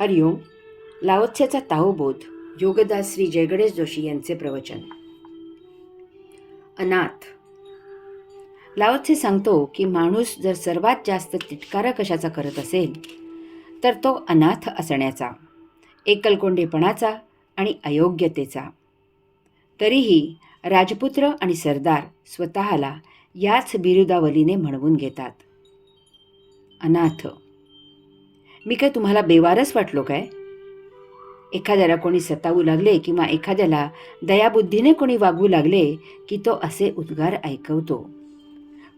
हरिओम. लाओत्सेचा ताओबोध योगदास श्री जयगणेश जोशी यांचे प्रवचन. अनाथ. लाओत्से सांगतो की माणूस जर सर्वात जास्त तिटकारा कशाचा करत असेल तर तो अनाथ असण्याचा, एकलकोंडेपणाचा आणि अयोग्यतेचा. तरीही राजपुत्र आणि सरदार स्वतःला याच बिरुदावलीने म्हणवून घेतात. अनाथ. मी काय तुम्हाला बेवारस वाटलो काय? एखाद्याला कोणी सतावू लागले किंवा एखाद्याला दयाबुद्धीने कोणी वागवू लागले की तो असे उद्गार ऐकवतो.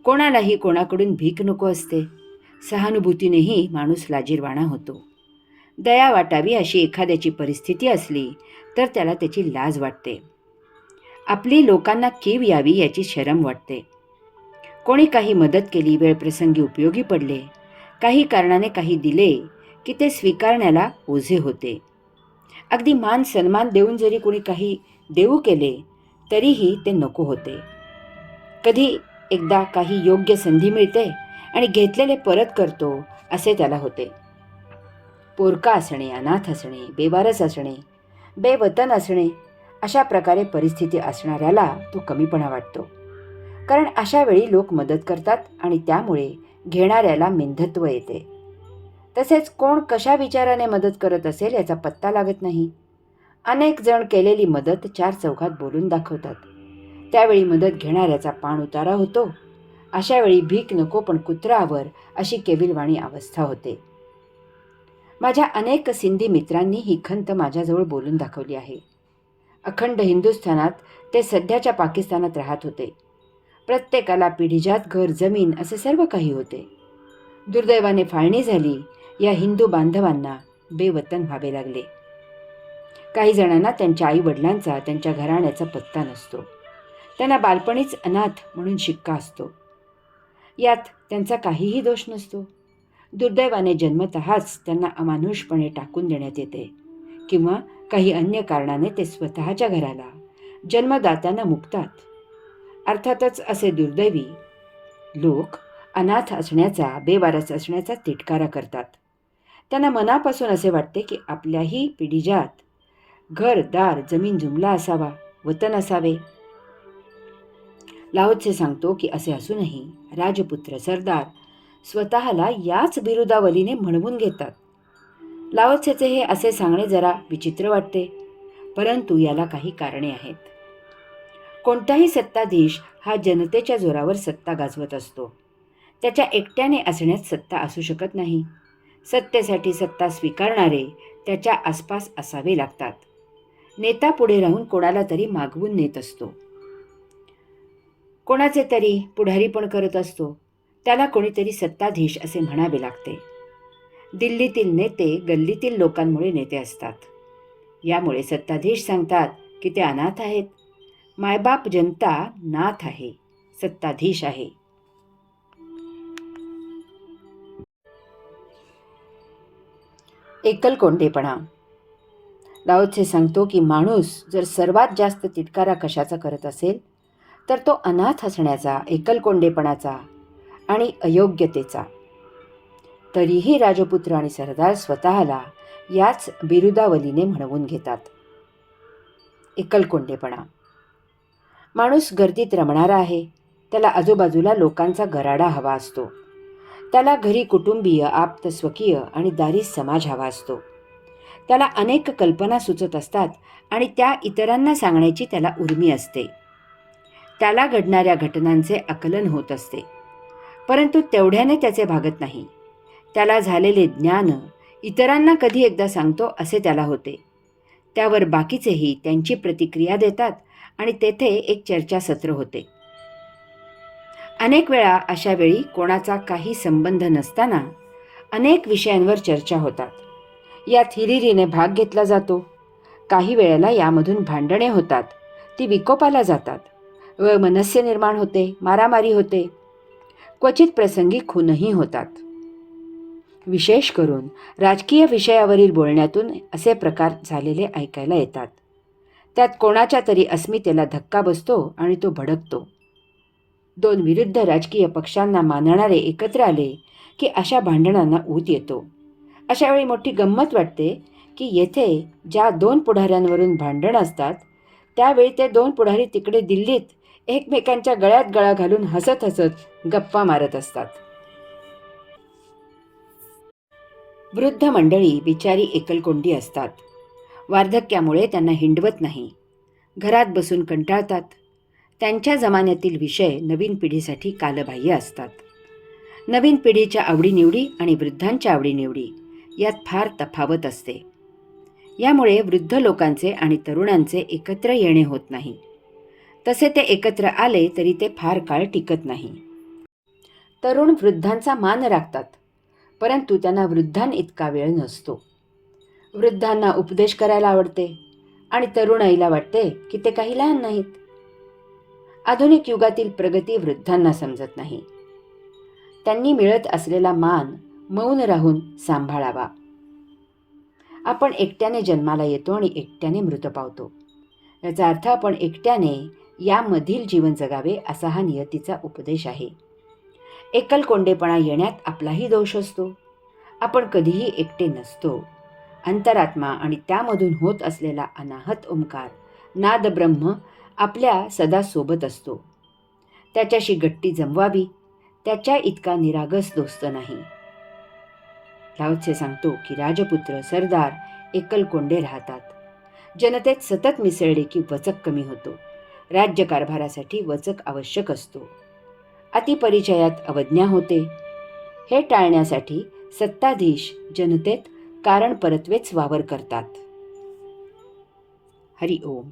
कोणालाही कोणाकडून भीक नको असते. सहानुभूतीनेही माणूस लाजीरवाणा होतो. दया वाटावी अशी एखाद्याची परिस्थिती असली तर त्याला त्याची लाज वाटते. आपली लोकांना कीव यावी याची शरम वाटते. कोणी काही मदत केली, वेळप्रसंगी उपयोगी पडले, काही कारणाने काही दिले की ते स्वीकारण्याला ओझे होते. अगदी मान सन्मान देऊन जरी कोणी काही देऊ केले तरीही ते नको होते. कधी एकदा काही योग्य संधी मिळते आणि घेतलेले परत करतो असे त्याला होते. पोरका असणे, अनाथ असणे, बेवारस असणे, बेवतन असणे अशा प्रकारे परिस्थिती असणाऱ्याला तो कमीपणा वाटतो. कारण अशा वेळी लोक मदत करतात आणि त्यामुळे घेणाऱ्याला मिंधत्व येते. तसेच कोण कशा विचाराने मदत करत असेल याचा पत्ता लागत नाही. अनेक जण केलेली मदत चार चौघात बोलून दाखवतात. त्यावेळी मदत घेणाऱ्याचा पाण उतारा होतो. अशा वेळी भीक नको पण कुत्रावर अशी केविलवाणी अवस्था होते. माझ्या अनेक सिंधी मित्रांनी ही खंत माझ्याजवळ बोलून दाखवली आहे. अखंड हिंदुस्थानात ते सध्याच्या पाकिस्तानात राहत होते. प्रत्येकाला पिढीजात घर, जमीन असे सर्व काही होते. दुर्दैवाने फाळणी झाली. या हिंदू बांधवांना बेवतन व्हावे लागले. काही जणांना त्यांच्या आई वडिलांचा, त्यांच्या घराण्याचा पत्ता नसतो. त्यांना बालपणीच अनाथ म्हणून शिक्का असतो. यात त्यांचा काहीही दोष नसतो. दुर्दैवाने जन्मतःच त्यांना अमानुषपणे टाकून देण्यात येते किंवा काही अन्य कारणाने ते स्वतःच्या घराला, जन्मदात्यांना मुकतात. अर्थातच असे दुर्दैवी लोक अनाथ असण्याचा, बेवारस असण्याचा तिटकारा करतात. त्यांना मनापासून असे वाटते की आपल्याही पिढीजात घर, दार, जमीन जुमला असावा, वतन असावे. लाओत्से सांगतो की असे असूनही राजपुत्र, सरदार स्वतःला याच बिरुदावलीने म्हणवून घेतात. लाओत्सेचे हे असे सांगणे जरा विचित्र वाटते, परंतु याला काही कारणे आहेत. कोणताही सत्ताधीश हा जनतेच्या जोरावर सत्ता गाजवत असतो. त्याच्या एकट्याने असण्यात सत्ता असू शकत नाही. सत्तेसाठी सत्ता स्वीकारणारे त्याच्या आसपास असावे लागतात. नेता पुढे राहून कोणाला तरी मागवून नेत असतो. कोणाचे तरी पुढारी पण करत असतो. त्याला कोणीतरी सत्ताधीश असे म्हणावे लागते. दिल्लीतील नेते गल्लीतील लोकांमुळे नेते असतात. यामुळे सत्ताधीश सांगतात की ते अनाथ आहेत. मायबाप जनता नाथ आहे, सत्ताधीश आहे. एकलकोंडेपणा. लाओत्से सांगतो की माणूस जर सर्वात जास्त तिटकारा कशाचा करत असेल तर तो अनाथ असण्याचा, एकलकोंडेपणाचा आणि अयोग्यतेचा. तरीही राजपुत्र आणि सरदार स्वतःला याच बिरुदावलीने म्हणवून घेतात. एकलकोंडेपणा. माणूस गर्दीत रमणारा आहे. त्याला आजूबाजूला लोकांचा गराडा हवा असतो. त्याला घरी कुटुंबीय, आप्त, स्वकीय आणि दारी समाज हवा असतो. त्याला अनेक कल्पना सुचत असतात आणि त्या इतरांना सांगण्याची त्याला उर्मी असते. त्याला घडणाऱ्या घटनांचे आकलन होत असते, परंतु तेवढ्याने त्याचे भागत नाही. त्याला झालेले ज्ञान इतरांना कधी एकदा सांगतो असे त्याला होते. त्यावर बाकीचेही त्यांची प्रतिक्रिया देतात आणि तेथे एक चर्चासत्र होते. अनेक वेळा अशा वेळी कोणाचा काही संबंध नसताना अनेक विषयांवर चर्चा होतात. यात हिरिरीने भाग घेतला जातो. काही वेळेला यामधून भांडणे होतात, ती विकोपाला जातात व मनस्य निर्माण होते, मारामारी होते. क्वचित प्रसंगी खूनही होतात. विशेष करून राजकीय विषयावरील बोलण्यातून असे प्रकार झालेले ऐकायला येतात. त्यात कोणाच्या तरी अस्मितेला धक्का बसतो आणि तो भडकतो. दोन विरुद्ध राजकीय पक्षांना मानणारे एकत्र आले की अशा भांडणांना ऊत येतो अशा वेळी मोठी गंमत वाटते की येथे ज्या दोन पुढाऱ्यांवरून भांडण असतात त्यावेळी ते दोन पुढारी तिकडे दिल्लीत एकमेकांच्या गळ्यात गळा घालून हसत हसत गप्पा मारत असतात. वृद्ध मंडळी बिचारी एकलकोंडी असतात. वार्धक्यामुळे त्यांना हिंडवत नाही. घरात बसून कंटाळतात. त्यांच्या जमान्यातील विषय नवीन पिढीसाठी कालबाह्य असतात. नवीन पिढीच्या आवडीनिवडी आणि वृद्धांच्या आवडीनिवडी यात फार तफावत असते. यामुळे वृद्ध लोकांचे आणि तरुणांचे एकत्र येणे होत नाही. तसे ते एकत्र आले तरी ते फार काळ टिकत नाही. तरुण वृद्धांचा मान राखतात, परंतु त्यांना वृद्धांइतका वेळ नसतो. वृद्धांना उपदेश करायला आवडते आणि तरुणाईला वाटते की ते काही लहान नाहीत. आधुनिक युगातील प्रगती वृद्धांना समजत नाही. त्यांनी मिळत असलेला मान मौन राहून सांभाळावा. आपण एकट्याने जन्माला येतो आणि एकट्याने मृत पावतो. याचा अर्थ आपण एकट्याने यामधील जीवन जगावे असा हा नियतीचा उपदेश आहे. एकलकोंडेपणा येण्यात आपलाही दोष असतो. आपण कधीही एकटे नसतो. अंतरात्मा आणि त्यामधून होत असलेला अनाहत ओंकार नाद ब्रह्म आपल्या सदा सोबत असतो. त्याच्याशी गट्टी जमवावी. त्याच्या इतका निरागस दोस्त नाही. लाओत्से सांगतो की राजपुत्र सरदार एकलकोंडे राहतात. जनतेत सतत मिसळले की वचक कमी होतो. राज्यकारभारासाठी वचक आवश्यक असतो. अतिपरिचयात अवज्ञा होते. हे टाळण्यासाठी सत्ताधीश जनतेत कारण परत्वेच वावर करतात. हरि ओम.